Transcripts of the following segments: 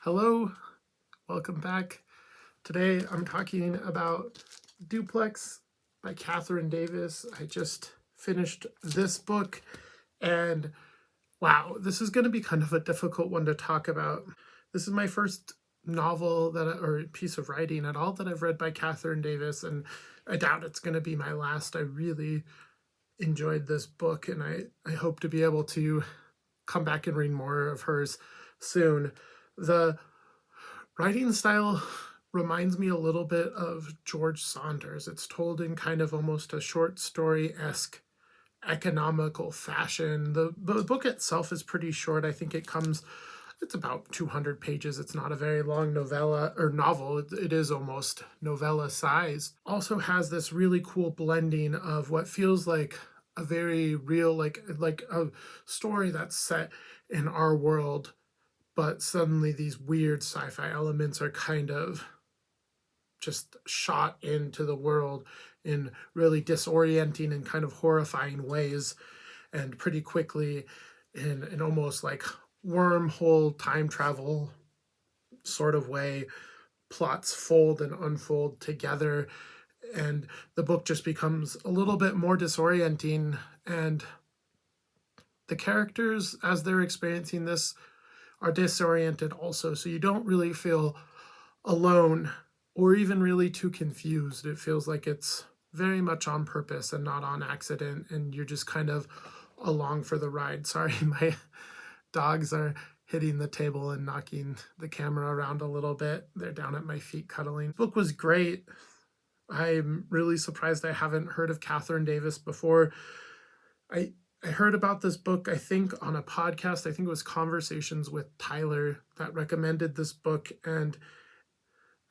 Hello, welcome back. Today I'm talking about Duplex by Kathryn Davis. I just finished this book and wow, this is going to be kind of a difficult one to talk about. This is my first novel or piece of writing at all that I've read by Kathryn Davis, and I doubt it's going to be my last. I really enjoyed this book and I hope to be able to come back and read more of hers soon. The writing style reminds me a little bit of George Saunders. It's told in kind of almost a short story-esque economical fashion. The book itself is pretty short. I think it's about 200 pages. It's not a very long novella or novel. It is almost novella sized. Also has this really cool blending of what feels like a very real, like a story that's set in our world, but suddenly these weird sci-fi elements are kind of just shot into the world in really disorienting and kind of horrifying ways, and pretty quickly in an almost like wormhole time travel sort of way, plots fold and unfold together, and the book just becomes a little bit more disorienting, and the characters, as they're experiencing this, are disoriented also, so you don't really feel alone or even really too confused. It feels like it's very much on purpose and not on accident, and you're just kind of along for the ride. Sorry, my dogs are hitting the table and knocking the camera around a little bit. They're down at my feet cuddling. The book was great. I'm really surprised I haven't heard of Kathryn Davis before. I heard about this book, I think, on a podcast. I think it was Conversations with Tyler that recommended this book, and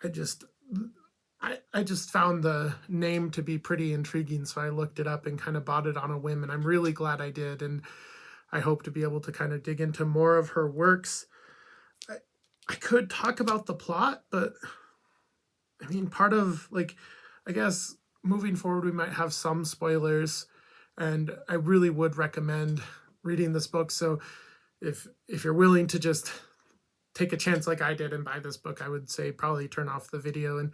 I just found the name to be pretty intriguing, so I looked it up and kind of bought it on a whim, and I'm really glad I did, and I hope to be able to kind of dig into more of her works. I could talk about the plot, but I mean, part of, like, I guess moving forward we might have some spoilers, and I really would recommend reading this book. So if you're willing to just take a chance like I did and buy this book, I would say probably turn off the video and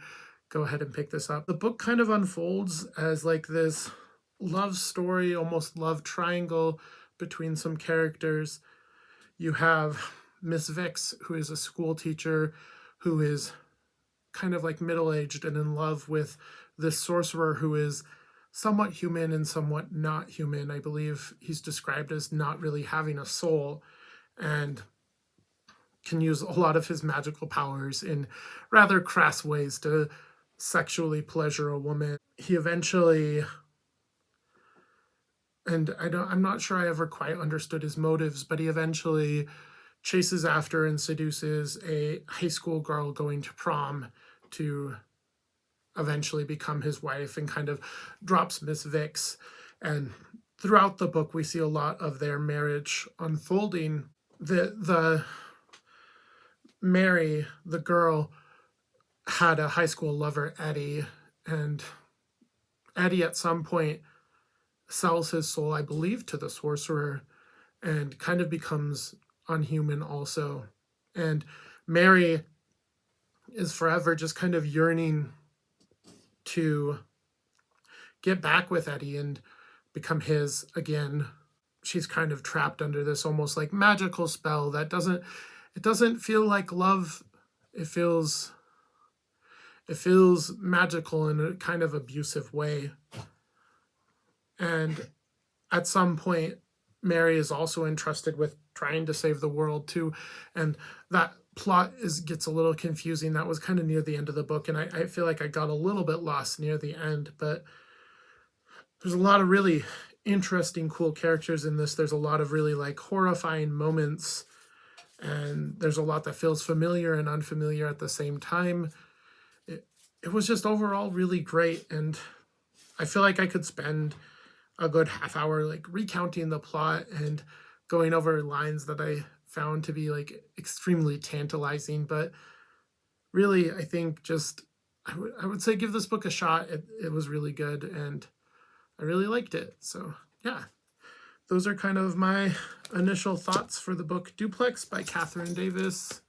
go ahead and pick this up. The book kind of unfolds as like this love story, almost love triangle between some characters. You have Miss Vix, who is a school teacher who is kind of like middle-aged and in love with this sorcerer who is somewhat human and somewhat not human. I believe he's described as not really having a soul and can use a lot of his magical powers in rather crass ways to sexually pleasure a woman. He eventually, and I'm not sure I ever quite understood his motives, but he eventually chases after and seduces a high school girl going to prom to eventually become his wife, and kind of drops Miss Vix. And throughout the book we see a lot of their marriage unfolding. The Mary, the girl, had a high school lover, Eddie, and Eddie at some point sells his soul, I believe, to the sorcerer and kind of becomes unhuman also. And Mary is forever just kind of yearning to get back with Eddie and become his again. She's kind of trapped under this almost like magical spell that doesn't feel like love. It feels magical in a kind of abusive way. And at some point, Mary is also entrusted with trying to save the world too. And that plot gets a little confusing. That was kind of near the end of the book, and I feel like I got a little bit lost near the end, but there's a lot of really interesting, cool characters in this. There's a lot of really like horrifying moments, and there's a lot that feels familiar and unfamiliar at the same time. It was just overall really great, and I feel like I could spend a good half hour like recounting the plot and going over lines that I found to be like extremely tantalizing. But really, I think just I would say give this book a shot. It was really good, and I really liked it. So yeah, those are kind of my initial thoughts for the book Duplex by Kathryn Davis.